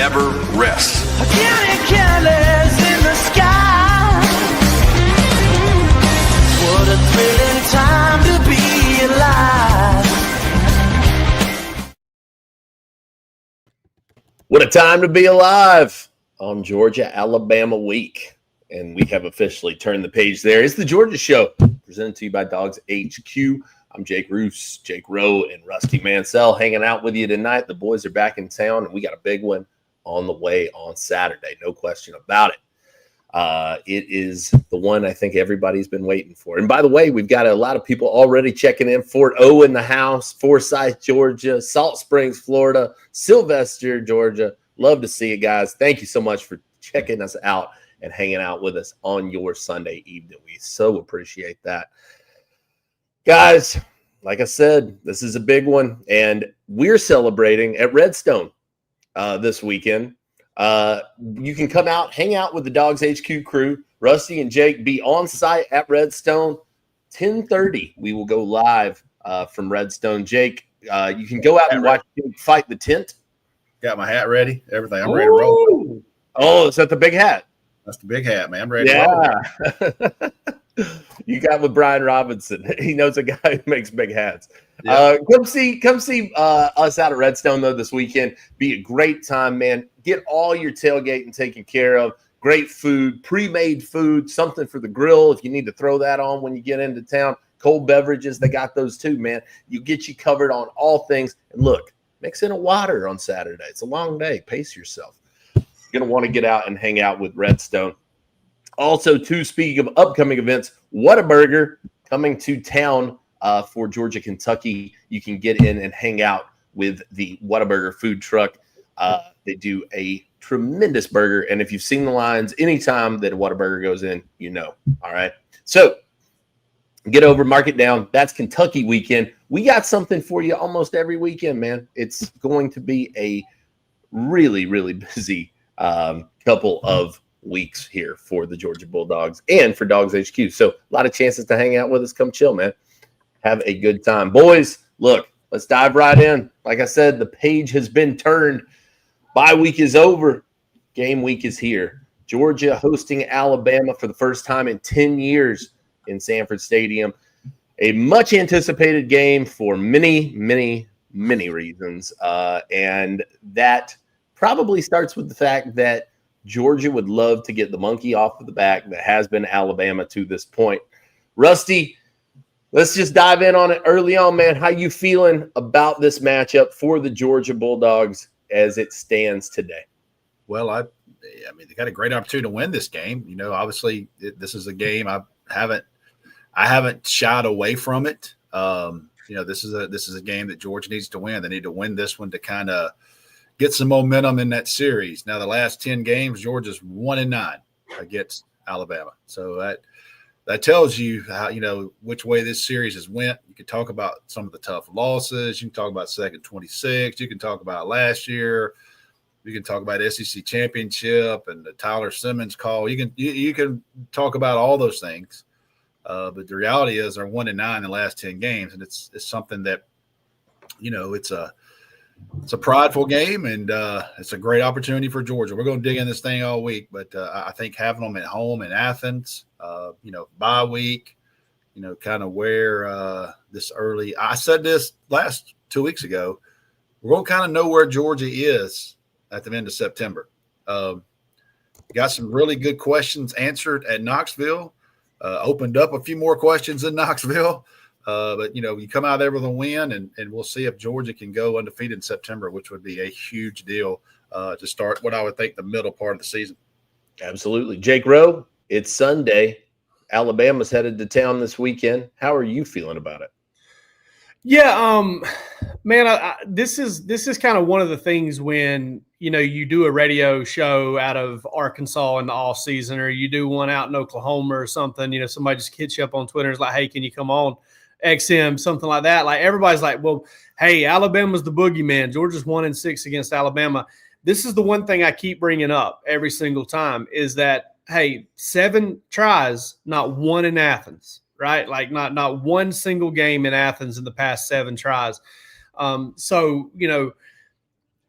never rests. Careless in the sky. What a thrilling time to be alive. What a time to be alive on Georgia-Alabama week. And we have officially turned the page there. It's the Georgia Show, presented to you by DawgsHQ. I'm Jake Roos, Jake Rowe, and Rusty Mansell hanging out with you tonight. The boys are back in town, and we got a big one on the way on Saturday. No question about it. It is the one I think everybody's been waiting for. And by the way, we've got a lot of people already checking in. Fort O in the house, Forsyth, Georgia, Salt Springs, Florida, Sylvester, Georgia. Love to see you guys. Thank you so much for checking us out and hanging out with us on your Sunday evening. We so appreciate that. Guys, like I said, this is a big one, and we're celebrating at Redstone this weekend. You can come out, hang out with the DawgsHQ crew. Rusty and Jake be on site at Redstone. 10:30, we will go live from Redstone. Jake, you can go out and watch him fight the tent. Got my hat ready, everything. I'm ready to roll. Oh, is that the big hat? That's the big hat, man. I'm ready to roll. You got with Brian Robinson. He knows a guy who makes big hats. Yeah. Come see us out at Redstone, though, this weekend. Be a great time, man. Get all your tailgating taken care of. Great food, pre-made food, something for the grill if you need to throw that on when you get into town. Cold beverages, they got those too, man. You get you covered on all things. And look, mix in a water on Saturday. It's a long day. Pace yourself. You're going to want to get out and hang out with Redstone. Also, too, speaking of upcoming events, Whataburger coming to town for Georgia, Kentucky. You can get in and hang out with the Whataburger food truck. They do a tremendous burger, and if you've seen the lines, anytime that a Whataburger goes in, you know. All right, so get over, mark it down. That's Kentucky weekend. We got something for you almost every weekend, man. It's going to be a really, really busy couple of weeks here for the Georgia Bulldogs and for DawgsHQ. So a lot of chances to hang out with us. Come chill, man. Have a good time. Boys, look, let's dive right in. Like I said, the page has been turned. Bye week is over. Game week is here. Georgia hosting Alabama for the first time in 10 years in Sanford Stadium. A much anticipated game for many, many, many reasons. And that probably starts with the fact that Georgia would love to get the monkey off of the back that has been Alabama to this point. Rusty, let's just dive in on it early on, man. How you feeling about this matchup for the Georgia Bulldogs as it stands today? Well, I mean, they got a great opportunity to win this game. You know, obviously, this is a game I haven't shied away from it. You know, this is a game that Georgia needs to win. They need to win this one to kind of get some momentum in that series. Now, the last 10 games, Georgia's 1-9 against Alabama. So that tells you how, you know, which way this series has went. You can talk about some of the tough losses. You can talk about second 26. You can talk about last year. You can talk about SEC championship and the Tyler Simmons call. You can talk about all those things. But the reality is they're 1-9 in the last 10 games, and it's something that, you know, it's a prideful game, and it's a great opportunity for Georgia. We're going to dig in this thing all week, but I think having them at home in Athens, you know, bye week, you know, kind of where this early – I said this last 2 weeks ago. We're going to kind of know where Georgia is at the end of September. Got some really good questions answered at Knoxville, opened up a few more questions in Knoxville. But, you know, you come out there with a win, and we'll see if Georgia can go undefeated in September, which would be a huge deal to start what I would think the middle part of the season. Absolutely. Jake Rowe, it's Sunday. Alabama's headed to town this weekend. How are you feeling about it? Yeah, man, this is kind of one of the things when, you know, you do a radio show out of Arkansas in the off season, or you do one out in Oklahoma or something, you know, somebody just hits you up on Twitter and is like, hey, can you come on XM, something like that. Like, everybody's like, well, hey, Alabama's the boogeyman. Georgia's 1-6 against Alabama. This is the one thing I keep bringing up every single time is that, hey, 7 tries, not one in Athens. Right? Like not one single game in Athens in the past 7 tries. So, you know,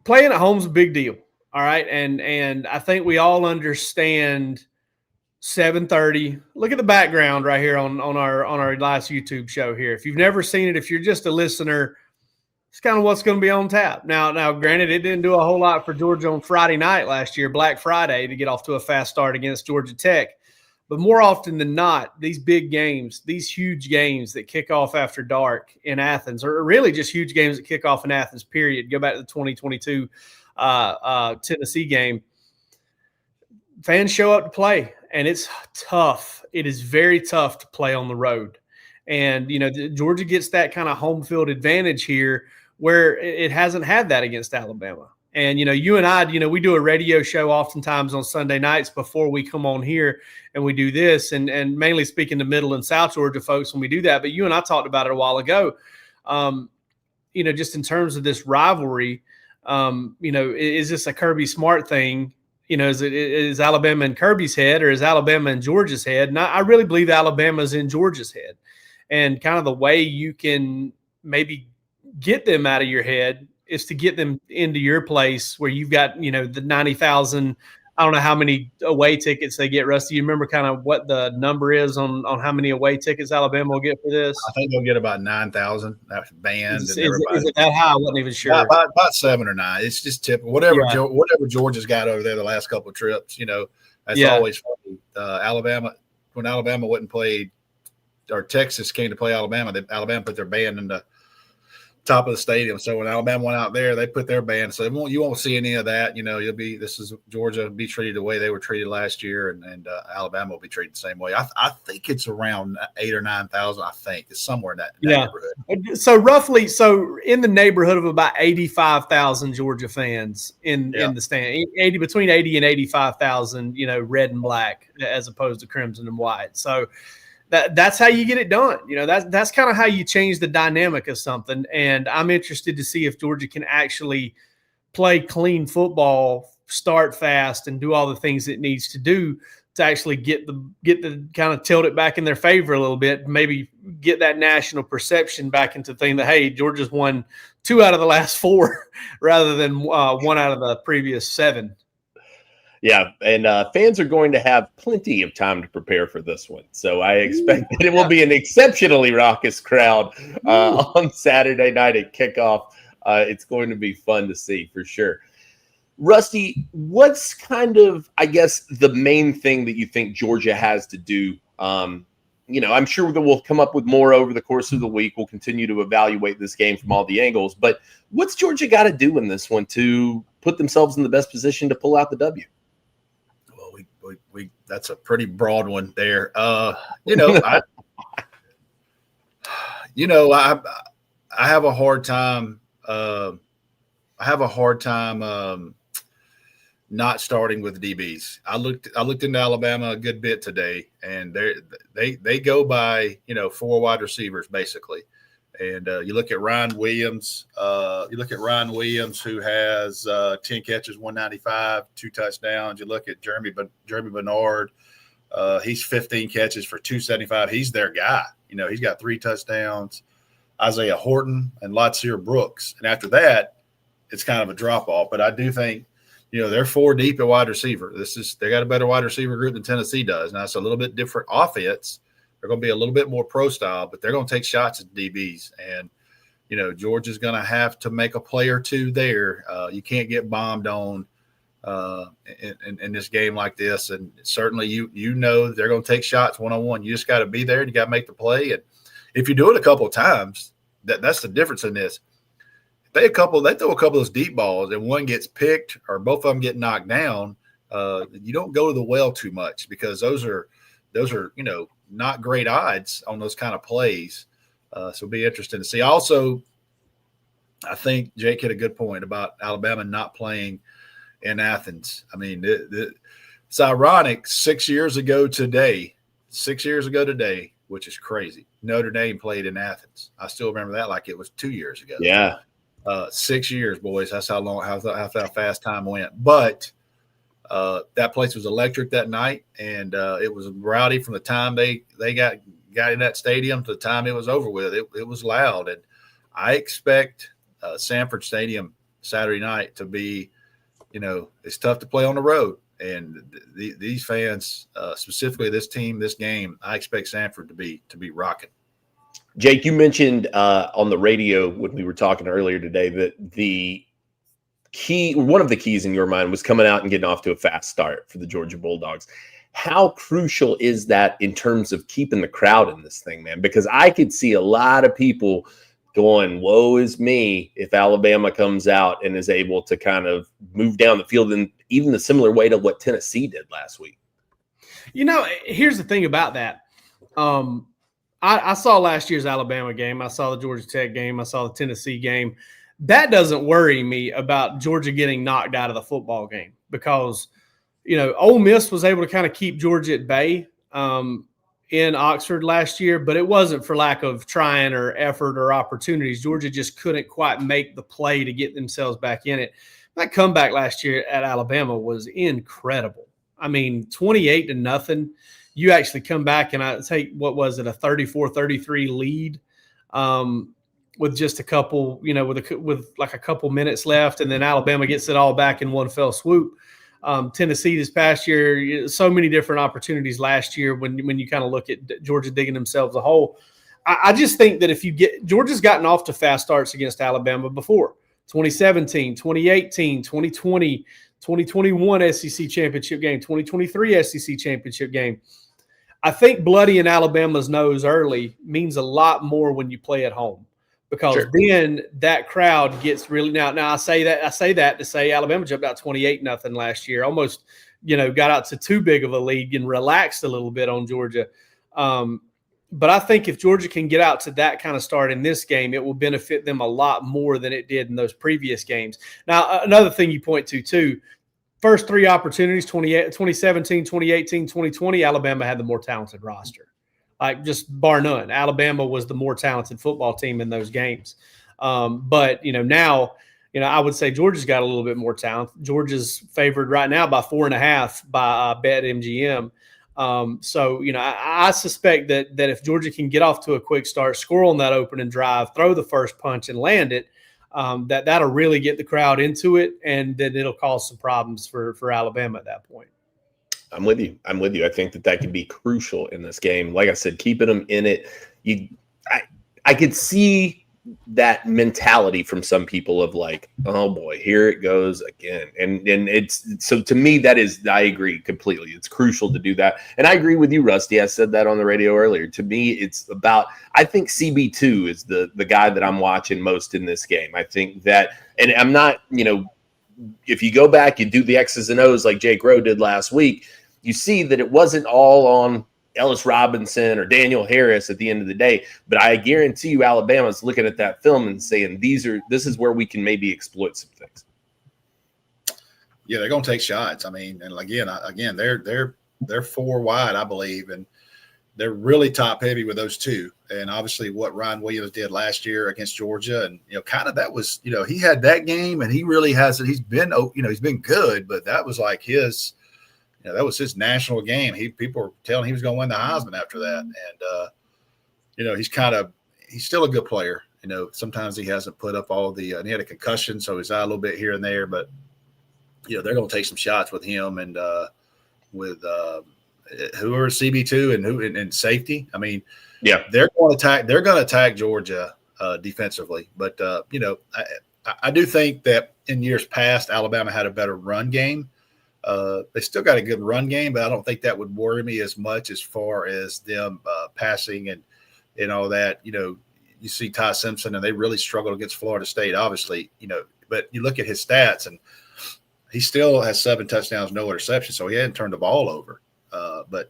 playing at home is a big deal. All right. And I think we all understand 7:30. Look at the background right here on our last YouTube show here. If you've never seen it, if you're just a listener, it's kind of what's going to be on tap. Now, granted, it didn't do a whole lot for Georgia on Friday night last year, Black Friday, to get off to a fast start against Georgia Tech. But more often than not, these big games, these huge games that kick off after dark in Athens, or really just huge games that kick off in Athens, period. Go back to the 2022 Tennessee game. Fans show up to play, and it's tough. It is very tough to play on the road. And, Georgia gets that kind of home field advantage here where it hasn't had that against Alabama. And, you and I, we do a radio show oftentimes on Sunday nights before we come on here and we do this, and mainly speaking to Middle and South Georgia folks when we do that. But you and I talked about it a while ago, just in terms of this rivalry, is this a Kirby Smart thing? Is Alabama in Kirby's head, or is Alabama in Georgia's head? And I really believe Alabama's in Georgia's head. And kind of the way you can maybe get them out of your head is to get them into your place where you've got, the 90,000, I don't know how many away tickets they get, Rusty. You remember kind of what the number is on how many away tickets Alabama will get for this? I think they'll get about 9,000. That's banned. Is it that high? I wasn't even sure. About 7 or 9. It's just typical. Whatever Georgia's got over there the last couple of trips, that's always funny. When Alabama wouldn't play, or Texas came to play Alabama put their band in the top of the stadium. So when Alabama went out there, they put their band. So you won't see any of that. This is Georgia be treated the way they were treated last year, and Alabama will be treated the same way. I think it's around 8,000 or 9,000. I think it's somewhere in that neighborhood. So roughly, in the neighborhood of about 85,000 Georgia fans in the stand, between 80 and 85,000. Red and black as opposed to crimson and white. So. That's how you get it done. That's kind of how you change the dynamic of something. And I'm interested to see if Georgia can actually play clean football, start fast, and do all the things it needs to do to actually get the kind of tilt it back in their favor a little bit, maybe get that national perception back into the thing that, hey, Georgia's won 2 out of the last 4 rather than 1 out of the previous 7. Yeah, and fans are going to have plenty of time to prepare for this one. So I expect that it will be an exceptionally raucous crowd on Saturday night at kickoff. It's going to be fun to see for sure. Rusty, what's kind of, I guess, the main thing that you think Georgia has to do? I'm sure that we'll come up with more over the course of the week. We'll continue to evaluate this game from all the angles. But what's Georgia got to do in this one to put themselves in the best position to pull out the W? We that's a pretty broad one there. I have a hard time. Not starting with DBs. I looked into Alabama a good bit today, and they go by 4 wide receivers basically. And you look at Ryan Williams. Who has 10 catches, 195, 2 touchdowns. You look at Jeremy Bernard. He's 15 catches for 275. He's their guy. He's got 3 touchdowns. Isaiah Horton and Latsir Brooks. And after that, it's kind of a drop off. But I do think, they're 4 deep at wide receiver. They got a better wide receiver group than Tennessee does. Now it's a little bit different offense. They're going to be a little bit more pro style, but they're going to take shots at DBs. And, Georgia's going to have to make a play or 2 there. You can't get bombed on in this game like this. And certainly they're going to take shots one-on-one. You just got to be there and you got to make the play. And if you do it a couple of times, that's the difference in this. If they throw a couple of those deep balls and one gets picked or both of them get knocked down, you don't go to the well too much, because those are not great odds on those kind of plays. So it'll be interesting to see. Also, I think Jake hit a good point about Alabama not playing in Athens. I mean, it's ironic. 6 years ago today, which is crazy, Notre Dame played in Athens. I still remember that like it was 2 years ago. Yeah. 6 years, boys. That's how fast time went. But that place was electric that night, and it was rowdy from the time they got in that stadium to the time it was over with. It was loud, and I expect Sanford Stadium Saturday night to be, it's tough to play on the road. And these fans, specifically this team, this game, I expect Sanford to be rocking. Jake, you mentioned on the radio when we were talking earlier today that one of the keys in your mind was coming out and getting off to a fast start for the Georgia Bulldogs. How crucial is that in terms of keeping the crowd in this thing, man? Because I could see a lot of people going, woe is me, if Alabama comes out and is able to kind of move down the field in even the similar way to what Tennessee did last week. Here's the thing about that. I saw last year's Alabama game. I saw the Georgia Tech game. I saw the Tennessee game. That doesn't worry me about Georgia getting knocked out of the football game because, Ole Miss was able to kind of keep Georgia at bay in Oxford last year, but it wasn't for lack of trying or effort or opportunities. Georgia just couldn't quite make the play to get themselves back in it. That comeback last year at Alabama was incredible. I mean, 28-0. You actually come back and I take, what was it, a 34-33 lead with just a couple, with like a couple minutes left, and then Alabama gets it all back in one fell swoop. Tennessee this past year, so many different opportunities last year when you kind of look at Georgia digging themselves a hole. I just think that Georgia's gotten off to fast starts against Alabama before. 2017, 2018, 2020, 2021 SEC championship game, 2023 SEC championship game. I think bloodying Alabama's nose early means a lot more when you play at home. Because then that crowd gets really now I say that to say Alabama jumped out 28-0 last year, almost got out to too big of a lead and relaxed a little bit on Georgia. But I think if Georgia can get out to that kind of start in this game, it will benefit them a lot more than it did in those previous games. Now, another thing you point to too, first three opportunities, 2017, 2018, 2020, Alabama had the more talented roster. Like just bar none. Alabama was the more talented football team in those games. But, now, I would say Georgia's got a little bit more talent. Georgia's favored right now by 4.5 by BetMGM. So, I suspect that if Georgia can get off to a quick start, score on that opening drive, throw the first punch and land it, that'll really get the crowd into it, and then it'll cause some problems for Alabama at that point. I'm with you. I think that could be crucial in this game. Like I said, keeping them in it. I could see that mentality from some people of like, oh boy, here it goes again. And it's so to me, I agree completely. It's crucial to do that. And I agree with you, Rusty. I said that on the radio earlier. To me, it's about, I think CB2 is the guy that I'm watching most in this game. I think that, and I'm not, if you go back and do the X's and O's like Jake Rowe did last week, you see that it wasn't all on Ellis Robinson or Daniel Harris at the end of the day. But I guarantee you Alabama's looking at that film and saying, this is where we can maybe exploit some things. Yeah, they're going to take shots. I mean, and again, they're 4 wide, I believe, and they're really top heavy with those two. And obviously what Ryan Williams did last year against Georgia, and kind of that was, he had that game, and he really has it. He's been, he's been good, but that was like his. That was his national game. People were telling he was going to win the Heisman after that. And, he's still a good player. Sometimes he hasn't put up all the and he had a concussion, so he's out a little bit here and there. But, they're going to take some shots with him and with who are CB2 and safety. I mean, yeah, they're going to attack Georgia defensively. But, I do think that in years past, Alabama had a better run game. They still got a good run game, but I don't think that would worry me as much as far as them passing and all that. You see Ty Simpson, and they really struggled against Florida State, obviously, but you look at his stats, and he still has 7 touchdowns, no interceptions, so he hadn't turned the ball over. But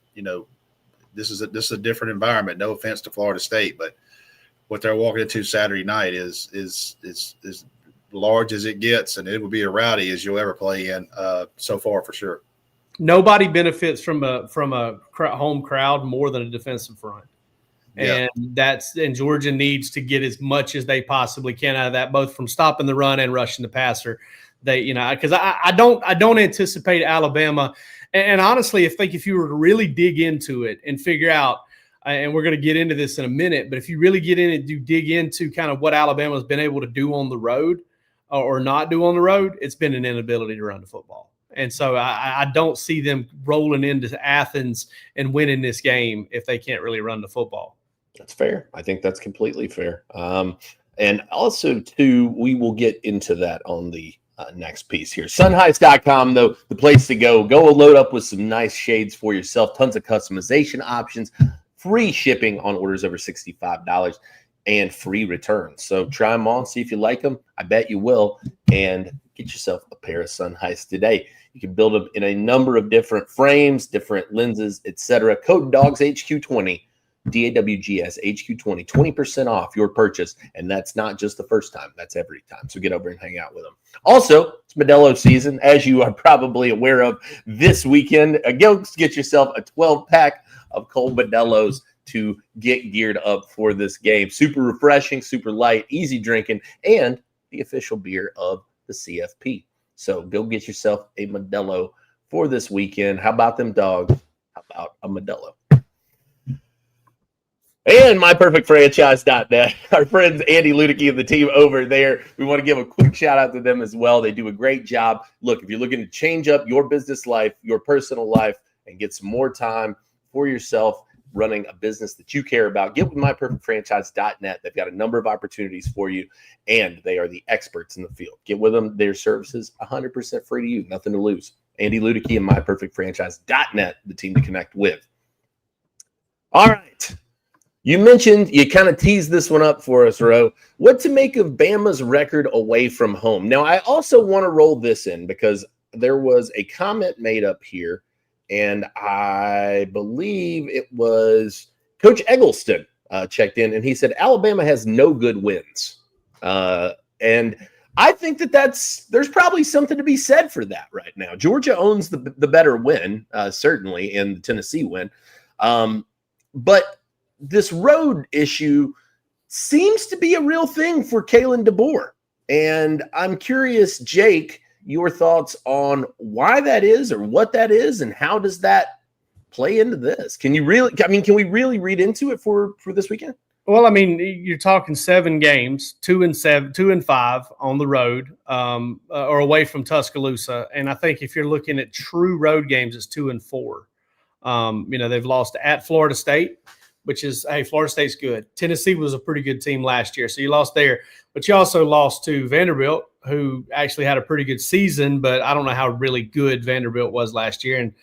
this is a different environment. No offense to Florida State, but what they're walking into Saturday night is large as it gets, and it will be a rowdy as you'll ever play in so far for sure. Nobody benefits from a home crowd more than a defensive front. Yeah. And Georgia needs to get as much as they possibly can out of that, both from stopping the run and rushing the passer. Because I don't anticipate Alabama. And honestly, I think if you were to really dig into it and figure out, and we're going to get into this in a minute, but if you really get in and dig into kind of what Alabama's been able to do on the road or not do on the road, it's been an inability to run the football. And so I don't see them rolling into Athens and winning this game if they can't really run the football. That's fair. I think that's completely fair. And also, too, we will get into that on the next piece here. Sunheist.com, though, the place to go. Go load up with some nice shades for yourself. Tons of customization options, free shipping on orders over $65, and free returns. So try them on, see if you like them. I bet you will. And get yourself a pair of Sunheist today. You can build them in a number of different frames, different lenses, etc. Code DawgsHQ20. DAWGSHQ20, 20% off your purchase. And that's not just the first time, that's every time. So get over and hang out with them. Also, it's Modelo season, as you are probably aware of this weekend. Go get yourself a 12-pack of cold Modelos to get geared up for this game. Super refreshing, super light, easy drinking, and the official beer of the CFP. So go get yourself a Modelo for this weekend. How about them dogs? How about a Modelo? And myperfectfranchise.net, our friends Andy Ludicky and the team over there. We want to give a quick shout out to them as well. They do a great job. Look, if you're looking to change up your business life, your personal life, and get some more time for yourself running a business that you care about, get with myperfectfranchise.net. They've got a number of opportunities for you, and they are the experts in the field. Get with them. Their services 100% free to you. Nothing to lose. Andy Ludicky and myperfectfranchise.net, the team to connect with. All right. You mentioned, you kind of teased this one up for us, Rowe. What to make of Bama's record away from home? Now, I also want to roll this in because there was a comment made up here, and I believe it was Coach Eggleston checked in, and he said Alabama has no good wins. And I think there's probably something to be said for that right now. Georgia owns the better win, certainly, in the Tennessee win. But this road issue seems to be a real thing for Kalen DeBoer. And I'm curious, Jake, your thoughts on why that is or what that is and how does that play into this? Can we really read into it for this weekend? Well, I mean, you're talking 7 games, 2-7, 2-5 on the road, or away from Tuscaloosa. And I think if you're looking at true road games, it's 2-4. They've lost at Florida State, which is, hey, Florida State's good. Tennessee was a pretty good team last year, so you lost there. But you also lost to Vanderbilt, who actually had a pretty good season, but I don't know how really good Vanderbilt was last year. And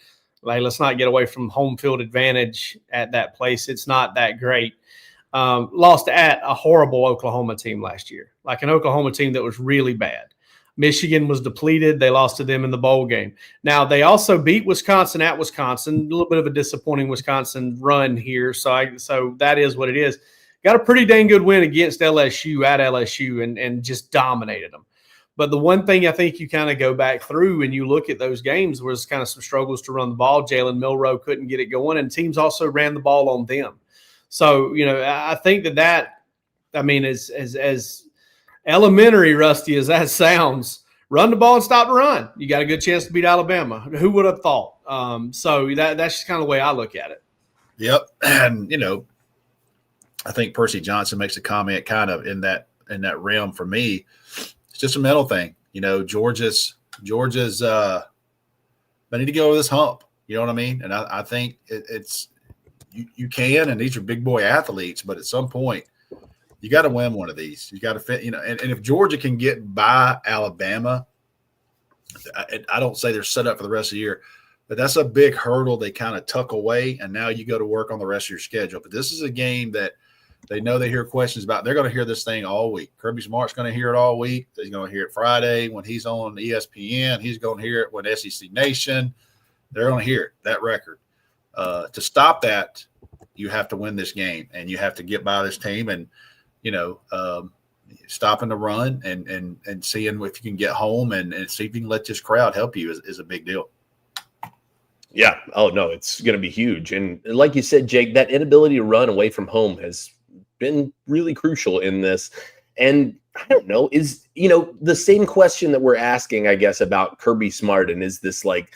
let's not get away from home field advantage at that place. It's not that great. Lost at a horrible Oklahoma team last year, like an Oklahoma team that was really bad. Michigan was depleted. They lost to them in the bowl game. Now, they also beat Wisconsin at Wisconsin. A little bit of a disappointing Wisconsin run here. So that is what it is. Got a pretty dang good win against LSU at LSU and just dominated them. But the one thing I think you kind of go back through and you look at those games was kind of some struggles to run the ball. Jalen Milroe couldn't get it going, and teams also ran the ball on them. So, I think that as elementary, Rusty, as that sounds, run the ball and stop the run. You got a good chance to beat Alabama. Who would have thought? So that's just kind of the way I look at it. Yep. And, I think Percy Johnson makes a comment kind of in that realm for me. It's just a mental thing. Georgia's they need to get over this hump. You know what I mean? And I think it's you can, and these are big boy athletes, but at some point, you got to win one of these. You got to fit, and if Georgia can get by Alabama, I don't say they're set up for the rest of the year, but that's a big hurdle they kind of tuck away, and now you go to work on the rest of your schedule. But this is a game that they know they hear questions about. They're going to hear this thing all week. Kirby Smart's going to hear it all week. He's going to hear it Friday when he's on ESPN. He's going to hear it with SEC Nation. They're going to hear it, that record. To stop that, you have to win this game, and you have to get by this team and stopping the run and seeing if you can get home and see if you can let this crowd help you is a big deal. Yeah. Oh, no, it's going to be huge. And like you said, Jake, that inability to run away from home has been really crucial in this. And I don't know, is, the same question that we're asking, I guess, about Kirby Smart, and is this like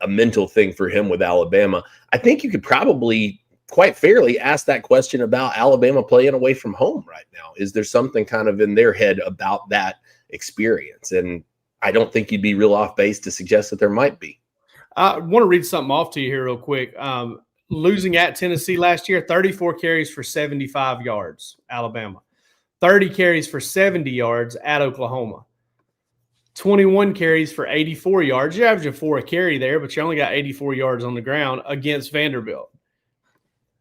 a mental thing for him with Alabama? I think you could probably quite fairly ask that question about Alabama playing away from home right now. Is there something kind of in their head about that experience. And I don't think you'd be real off base to suggest that there might be. I want to read something off to you here real quick. Losing at Tennessee last year, 34 carries for 75 yards, Alabama. 30 carries for 70 yards at Oklahoma. 21 carries for 84 yards. You're averaging 4 a carry there, but you only got 84 yards on the ground against Vanderbilt.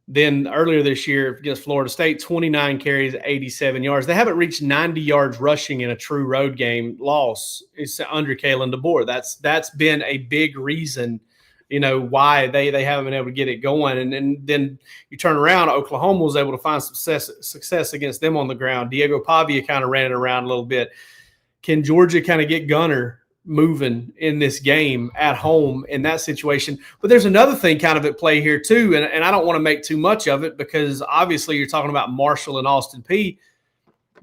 Then earlier this year against Florida State, 29 carries, 87 yards. They haven't reached 90 yards rushing in a true road game loss. It's under Kalen DeBoer. That's been a big reason, why they haven't been able to get it going. And then you turn around, Oklahoma was able to find success against them on the ground. Diego Pavia kind of ran it around a little bit. Can Georgia kind of get Gunner moving in this game at home in that situation? But there's another thing kind of at play here too, and I don't want to make too much of it because obviously you're talking about Marshall and Austin Peay.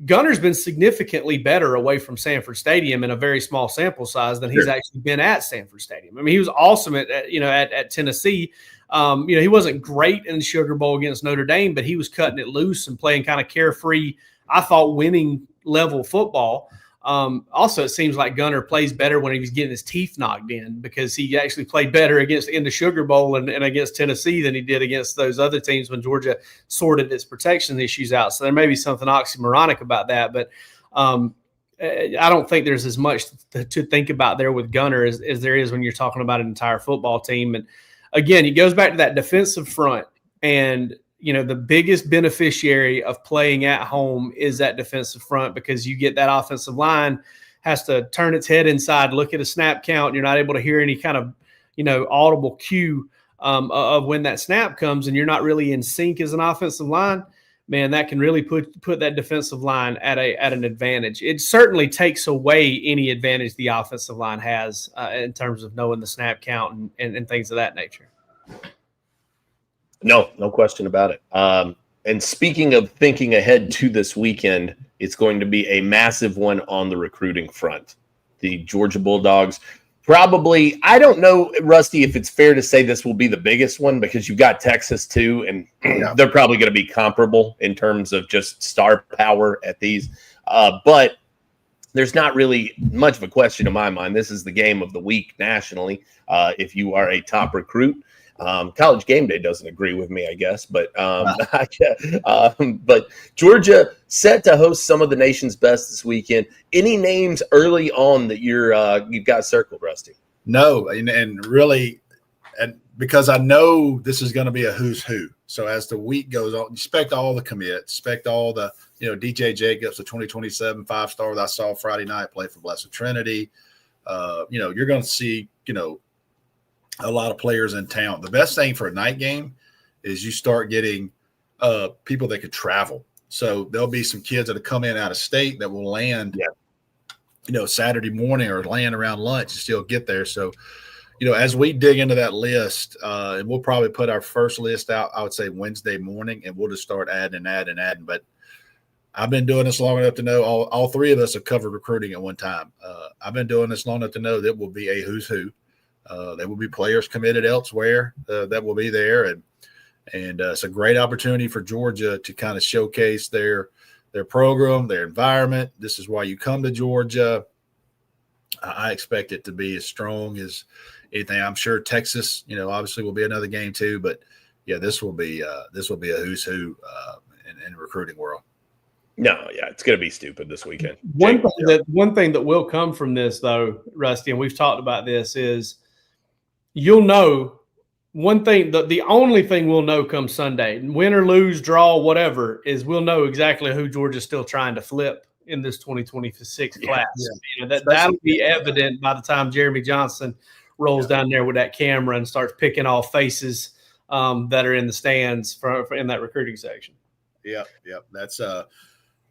Gunner's been significantly better away from Sanford Stadium in a very small sample size than he's actually been at Sanford Stadium. I mean, he was awesome at Tennessee. He wasn't great in the Sugar Bowl against Notre Dame, but he was cutting it loose and playing kind of carefree, I thought, winning level football. Also, it seems like Gunner plays better when he was getting his teeth knocked in because he actually played better in the Sugar Bowl and against Tennessee than he did against those other teams when Georgia sorted its protection issues out. So there may be something oxymoronic about that, but I don't think there's as much to think about there with Gunner as there is when you're talking about an entire football team. And again, it goes back to that defensive front, and the biggest beneficiary of playing at home is that defensive front because you get that offensive line has to turn its head inside, look at a snap count. And you're not able to hear any kind of, audible cue of when that snap comes, and you're not really in sync as an offensive line. Man, that can really put that defensive line at an advantage. It certainly takes away any advantage the offensive line has in terms of knowing the snap count and things of that nature. No question about it. And speaking of thinking ahead to this weekend, it's going to be a massive one on the recruiting front. The Georgia Bulldogs probably, I don't know, Rusty, if it's fair to say this will be the biggest one because you've got Texas too, and they're probably going to be comparable in terms of just star power at these. But there's not really much of a question in my mind. This is the game of the week nationally if you are a top recruit. College Game Day doesn't agree with me, I guess, but but Georgia set to host some of the nation's best this weekend. Any names early on that you've got circled, Rusty? No, and really, and because I know this is going to be a who's who. So as the week goes on, expect all the commits, expect all the DJ Jacobs, the 2027 5-star that I saw Friday night play for Blessed Trinity. You're going to see a lot of players in town. The best thing for a night game is you start getting people that could travel. So there'll be some kids that have come in out of state that will land, Saturday morning or land around lunch and still get there. So, as we dig into that list, and we'll probably put our first list out, I would say Wednesday morning, and we'll just start adding. But I've been doing this long enough to know all three of us have covered recruiting at one time. I've been doing this long enough to know that will be a who's who. There will be players committed elsewhere that will be there, and it's a great opportunity for Georgia to kind of showcase their program, their environment. This is why you come to Georgia. I expect it to be as strong as anything. I'm sure Texas, obviously will be another game too, but yeah, this will be a who's who in the recruiting world. No, yeah, it's going to be stupid this weekend. One thing that will come from this, though, Rusty, and we've talked about this, is you'll know one thing. The only thing we'll know come Sunday, win or lose, draw, whatever, is we'll know exactly who Georgia's still trying to flip in this 2026 class. Yeah. That'll be evident by the time Jeremy Johnson rolls down there with that camera and starts picking off faces that are in the stands for in that recruiting section. Yep. That's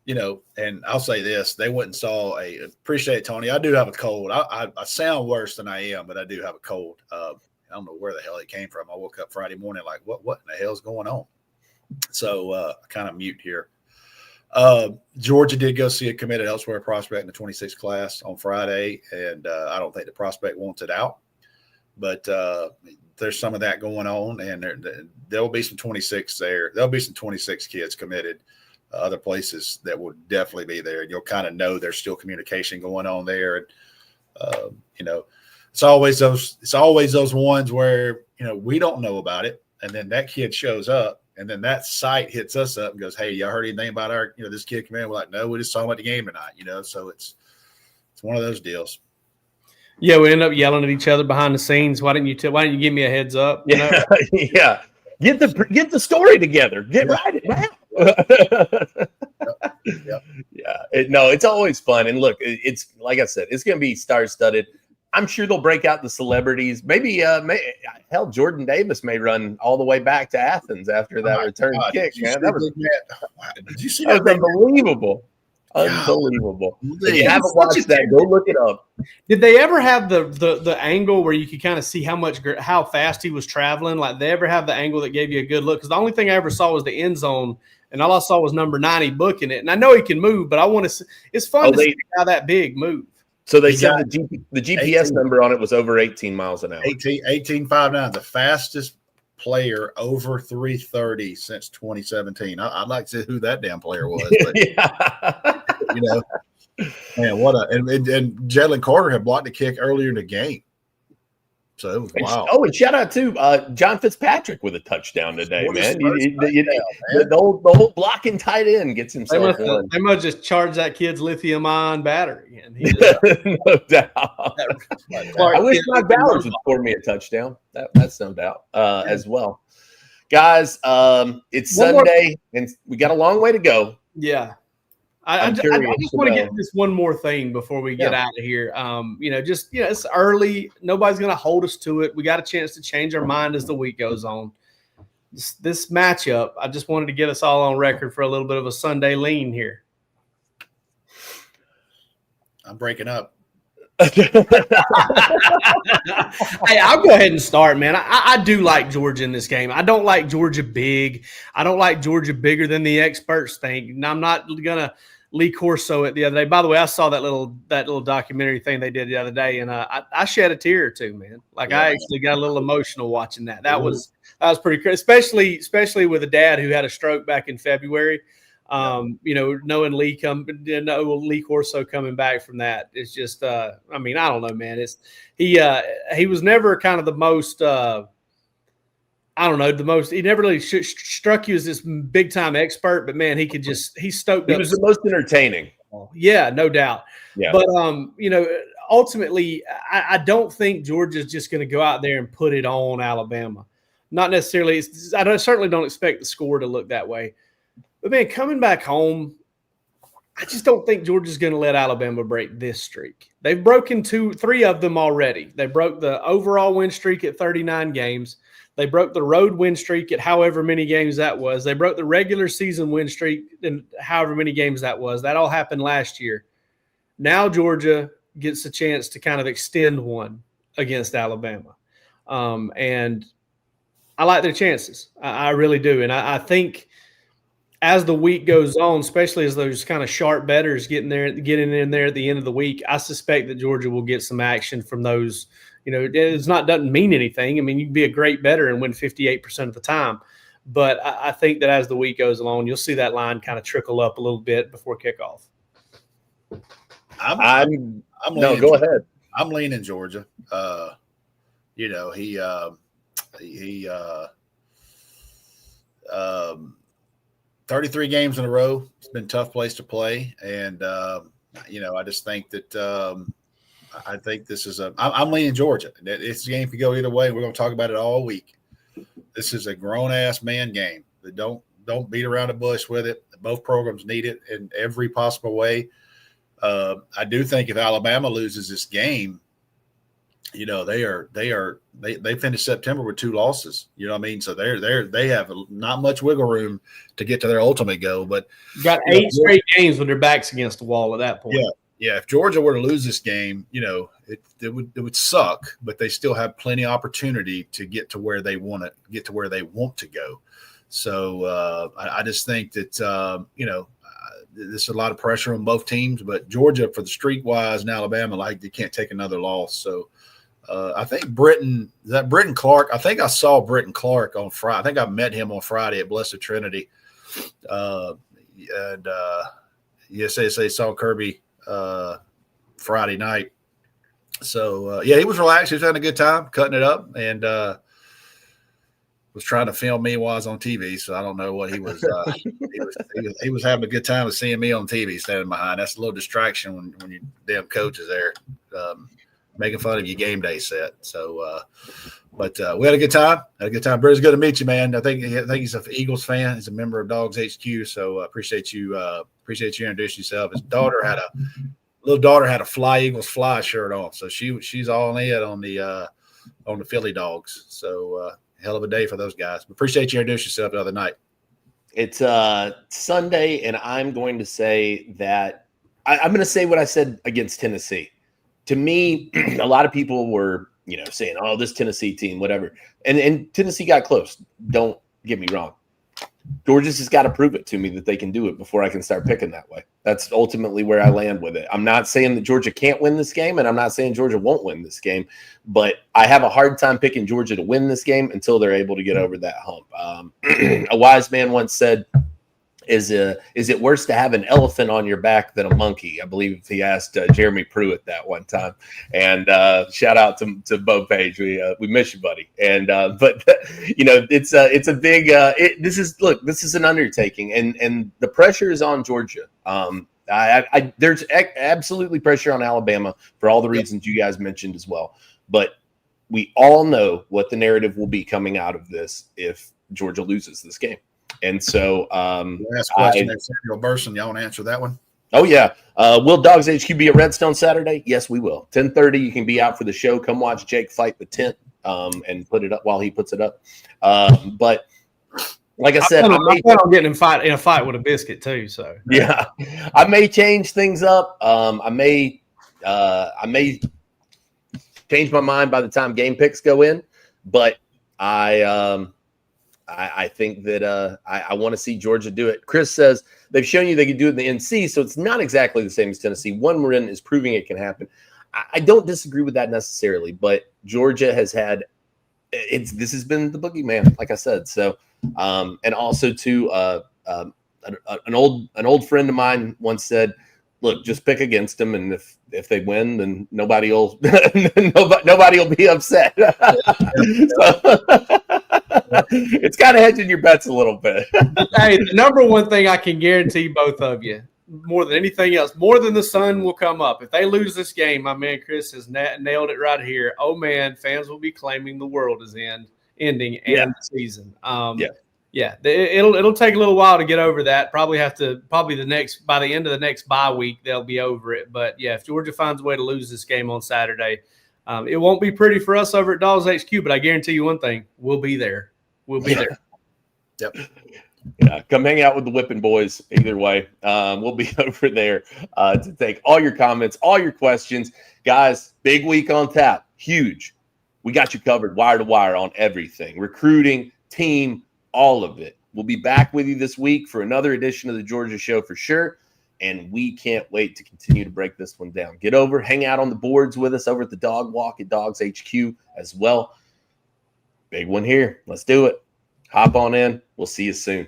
and I'll say this: they went and saw appreciate it, Tony. I do have a cold. I sound worse than I am, but I do have a cold. I don't know where the hell it came from. I woke up Friday morning like, what in the hell's going on? So I kind of mute here. Georgia did go see a committed elsewhere prospect in the 26 class on Friday, and I don't think the prospect wants it out, but there's some of that going on, and there will be some 26 there. There'll be some 26 kids committed other places that will definitely be there. And you'll kind of know there's still communication going on there. And, it's always those ones where, we don't know about it. And then that kid shows up, and then that site hits us up and goes, "Hey, y'all heard anything about our, this kid come in?" We're like, "No, we just saw him at the game tonight," so it's one of those deals. Yeah, we end up yelling at each other behind the scenes. Why didn't you give me a heads up? Yeah. Get the story together. Write it down. Yep. It's always fun. And look, it's like I said, it's going to be star-studded. I'm sure they'll break out the celebrities. Maybe, hell, Jordan Davis may run all the way back to Athens after that return kick. Man, did you see that? That was unbelievable. Unbelievable. If you haven't watched that, go look it up. Did they ever have the angle where you could kind of see how fast he was traveling? Like, they ever have the angle that gave you a good look? Because the only thing I ever saw was the end zone, and all I saw was number 90 booking it. And I know he can move, but I want to see. It's fun to see how that big move. So they said the GPS number on it was over 18 miles an hour. 18.59, the fastest player over 330 since 2017. I'd like to see who that damn player was. But, man, and Jalen Carter had blocked the kick earlier in the game. So it was wow. And shout out to John Fitzpatrick with a touchdown today, man. The whole blocking tight end gets himself one. They must just charge that kid's lithium-ion battery. And no doubt. I wish Mike Bowers would score me a touchdown. That's no doubt as well. Guys, it's Sunday, and we got a long way to go. Yeah. I just want to get this one more thing before we get out of here. It's early. Nobody's going to hold us to it. We got a chance to change our mind as the week goes on. This matchup, I just wanted to get us all on record for a little bit of a Sunday lean here. I'm breaking up. Hey, I'll go ahead and start, man. I do like Georgia in this game. I don't like Georgia big. I don't like Georgia bigger than the experts think. And I'm not gonna Lee Corso it the other day. By the way, I saw that little documentary thing they did the other day, and I shed a tear or two, man. I actually got a little emotional watching that. That was pretty cool, especially with a dad who had a stroke back in February. Knowing Lee Corso coming back from that, it's just I don't know, man. He was never kind of the most he never really struck you as this big time expert, but man, he stoked up. He was the most entertaining. Yeah, no doubt. Yeah. But ultimately I don't think Georgia's just going to go out there and put it on Alabama. Not necessarily. I certainly don't expect the score to look that way. But, man, coming back home, I just don't think Georgia's going to let Alabama break this streak. They've broken 3 of them already. They broke the overall win streak at 39 games. They broke the road win streak at however many games that was. They broke the regular season win streak in however many games that was. That all happened last year. Now Georgia gets a chance to kind of extend one against Alabama. And I like their chances. I really do. And I think – as the week goes on, especially as those kind of sharp bettors getting in there at the end of the week, I suspect that Georgia will get some action from those. Doesn't mean anything. I mean, you can be a great bettor and win 58% of the time. But I think that as the week goes along, you'll see that line kind of trickle up a little bit before kickoff. Go ahead. I'm leaning Georgia. 33 games in a row. It's been a tough place to play. And, I just think that I think this is I'm leaning Georgia. This game could go either way. We're going to talk about it all week. This is a grown-ass man game. Don't beat around the bush with it. Both programs need it in every possible way. I do think if Alabama loses this game, they finished September with 2 losses. You know what I mean? So they have not much wiggle room to get to their ultimate goal. But got 8 straight games with their backs against the wall at that point. Yeah. If Georgia were to lose this game, it would suck. But they still have plenty of opportunity to get to where they want to go. So I just think that there's a lot of pressure on both teams. But Georgia, for the streak-wise, and Alabama, they can't take another loss. So. I think Britton Clark. I think I saw Britton Clark on Friday. I think I met him on Friday at Blessed Trinity. and yes, they saw Kirby Friday night. So yeah, he was relaxed. He was having a good time, cutting it up, and was trying to film me while I was on TV. So I don't know what he was. He was having a good time with seeing me on TV standing behind. That's a little distraction when your damn coach is there making fun of your game day set. So, but we had a good time. Bruce, good to meet you, man. I think he's an Eagles fan. He's a member of DawgsHQ. So appreciate you introducing yourself. His daughter had a Fly Eagles Fly shirt on, so she's all in on the Philly Dogs. So hell of a day for those guys. But appreciate you introducing yourself the other night. It's Sunday, and I'm going to say that I'm going to say what I said against Tennessee. To me, a lot of people were, saying, "Oh, this Tennessee team, whatever," and Tennessee got close. Don't get me wrong. Georgia's just got to prove it to me that they can do it before I can start picking that way. That's ultimately where I land with it. I'm not saying that Georgia can't win this game, and I'm not saying Georgia won't win this game, but I have a hard time picking Georgia to win this game until they're able to get over that hump. A wise man once said, is it worse to have an elephant on your back than a monkey? I believe he asked Jeremy Pruitt that one time. And shout out to Bo Page. We miss you, buddy. And but it's a big. This is an undertaking, and the pressure is on Georgia. There's absolutely pressure on Alabama for all the reasons you guys mentioned as well. But we all know what the narrative will be coming out of this if Georgia loses this game. And so last question there, Samuel Burson. Y'all want to answer that one? Oh, yeah. Will DawgsHQ be at Redstone Saturday? Yes, we will. 10:30, you can be out for the show. Come watch Jake fight the tent and put it up while he puts it up. But like I said, I plan on getting in a fight with a biscuit too. So yeah, I may change things up. I may change my mind by the time game picks go in, but I think that I want to see Georgia do it. Chris says they've shown you they can do it in the NC, so it's not exactly the same as Tennessee. One we're in is proving it can happen. I don't disagree with that necessarily, but Georgia has had this has been the boogeyman, like I said. So and also too, an old friend of mine once said, "Look, just pick against them, and if they win, then nobody will be upset." It's kind of hedging your bets a little bit. Hey, the number one thing I can guarantee both of you, more than anything else, more than the sun will come up. If they lose this game, my man Chris has nailed it right here. Oh man, fans will be claiming the world is ending and the season. It'll take a little while to get over that. By the end of the next bye week, they'll be over it. But yeah, if Georgia finds a way to lose this game on Saturday, it won't be pretty for us over at DawgsHQ. But I guarantee you one thing: we'll be there. We'll be there. Yep. Yeah, come hang out with the Whipping Boys. Either way, we'll be over there to take all your comments, all your questions. Guys, big week on tap. Huge. We got you covered wire to wire on everything. Recruiting, team, all of it. We'll be back with you this week for another edition of the Georgia Show for sure. And we can't wait to continue to break this one down. Get over, hang out on the boards with us over at the Dog Walk at DawgsHQ as well. Big one here. Let's do it. Hop on in. We'll see you soon.